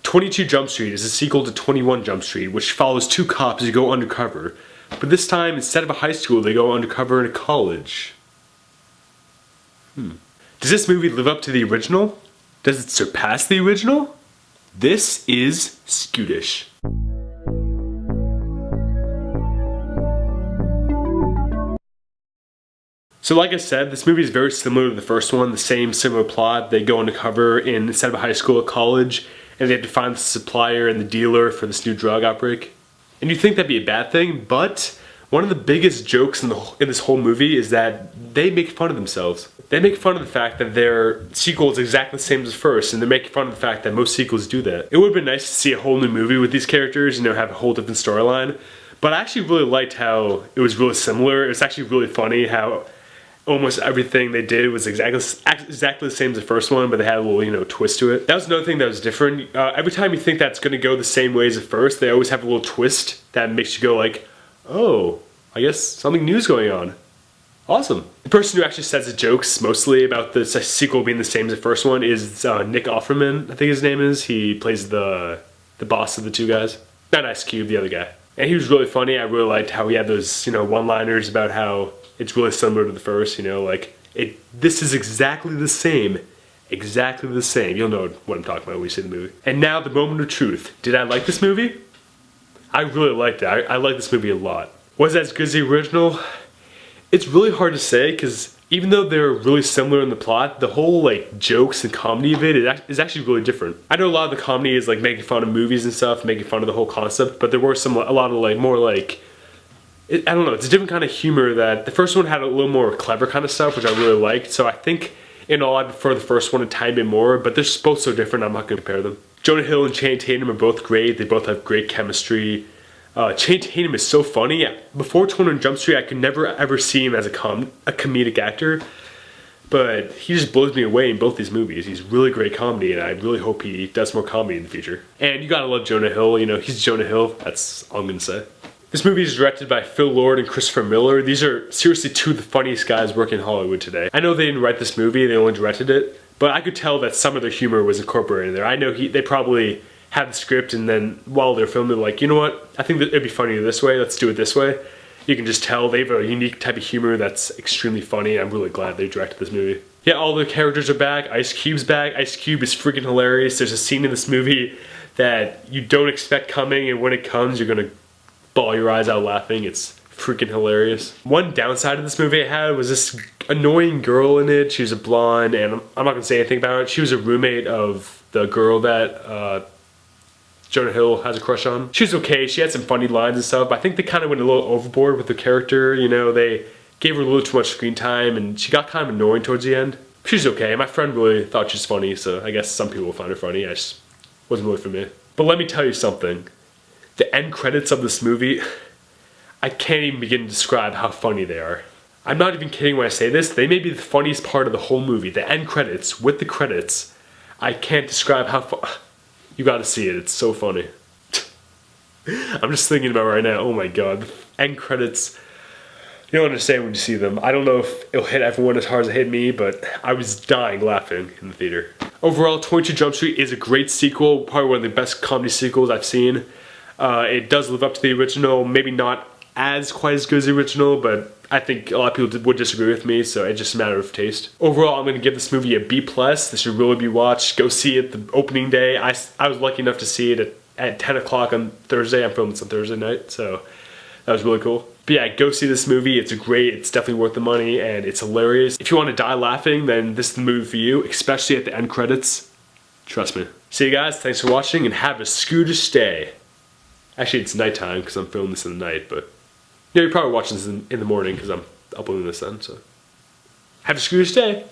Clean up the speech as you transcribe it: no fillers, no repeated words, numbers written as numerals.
22 Jump Street is a sequel to 21 Jump Street, which follows two cops who go undercover. But this time, instead of a high school, they go undercover in a college. Does this movie live up to the original? Does it surpass the original? This is Skootish. So like I said, this movie is very similar to the first one, the same similar plot. They go undercover instead of a high school, a college, and they have to find the supplier and the dealer for this new drug outbreak. And you'd think that'd be a bad thing, but one of the biggest jokes in this whole movie is that they make fun of themselves. They make fun of the fact that their sequel is exactly the same as the first, and they're making fun of the fact that most sequels do that. It would have been nice to see a whole new movie with these characters, have a whole different storyline. But I actually really liked how it was really similar. It was actually really funny how almost everything they did was exactly the same as the first one, but they had a little, twist to it. That was another thing that was different. Every time you think that's gonna go the same way as the first, they always have a little twist that makes you go like, oh, I guess something new's going on. Awesome. The person who actually says the jokes mostly about the sequel being the same as the first one is Nick Offerman, I think his name is. He plays the boss of the two guys. Not Ice Cube, the other guy. And he was really funny. I really liked how he had those, one-liners about how it's really similar to the first, this is exactly the same. Exactly the same. You'll know what I'm talking about when you see the movie. And now the moment of truth. Did I like this movie? I really liked it. I like this movie a lot. Was it as good as the original? It's really hard to say because even though they're really similar in the plot, the whole jokes and comedy of it is actually really different. I know a lot of the comedy is making fun of movies and stuff, making fun of the whole concept, but there were a lot of more I don't know, it's a different kind of humor that the first one had a little more clever kind of stuff, which I really liked. So I think in all I prefer the first one a tiny bit more, but they're both so different I'm not going to compare them. Jonah Hill and Channing Tatum are both great. They both have great chemistry. Channing Tatum is so funny. Before 21 Jump Street, I could never ever see him as a comedic actor, but he just blows me away in both these movies. He's really great comedy, and I really hope he does more comedy in the future. And you gotta love Jonah Hill. He's Jonah Hill. That's all I'm gonna say. This movie is directed by Phil Lord and Christopher Miller. These are seriously two of the funniest guys working in Hollywood today. I know they didn't write this movie, they only directed it, but I could tell that some of their humor was incorporated in there. I know they probably had the script and then while they're filming, like, you know what, I think that it'd be funnier this way, let's do it this way. You can just tell they have a unique type of humor that's extremely funny. I'm really glad they directed this movie. Yeah, all the characters are back. Ice Cube's back. Ice Cube is freaking hilarious. There's a scene in this movie that you don't expect coming, and when it comes, you're gonna bawl your eyes out laughing. It's freaking hilarious. One downside of this movie I had was this annoying girl in it. She was a blonde, and I'm not gonna say anything about it. She was a roommate of the girl that Jonah Hill has a crush on. She was okay, she had some funny lines and stuff, but I think they kind of went a little overboard with the character, they gave her a little too much screen time and she got kind of annoying towards the end. She's okay, my friend really thought she was funny, so I guess some people will find her funny, I just wasn't really for me. But let me tell you something, the end credits of this movie, I can't even begin to describe how funny they are. I'm not even kidding when I say this, they may be the funniest part of the whole movie, the end credits, with the credits, I can't describe how you gotta see it, it's so funny. I'm just thinking about it right now, oh my god. The end credits, you don't understand when you see them. I don't know if it'll hit everyone as hard as it hit me, but I was dying laughing in the theater. Overall, 22 Jump Street is a great sequel, probably one of the best comedy sequels I've seen. It does live up to the original, maybe not quite as good as the original, but I think a lot of people would disagree with me, so it's just a matter of taste. Overall, I'm going to give this movie a B+. This should really be watched. Go see it the opening day. I was lucky enough to see it at 10 o'clock on Thursday. I'm filming this on Thursday night, so that was really cool. But yeah, go see this movie. It's definitely worth the money, and it's hilarious. If you want to die laughing, then this is the movie for you, especially at the end credits. Trust me. See you guys, thanks for watching, and have a Skootish day. Actually, it's nighttime because I'm filming this in the night, but you're probably watching this in the morning because I'm uploading this then, so. Have a Skootish day.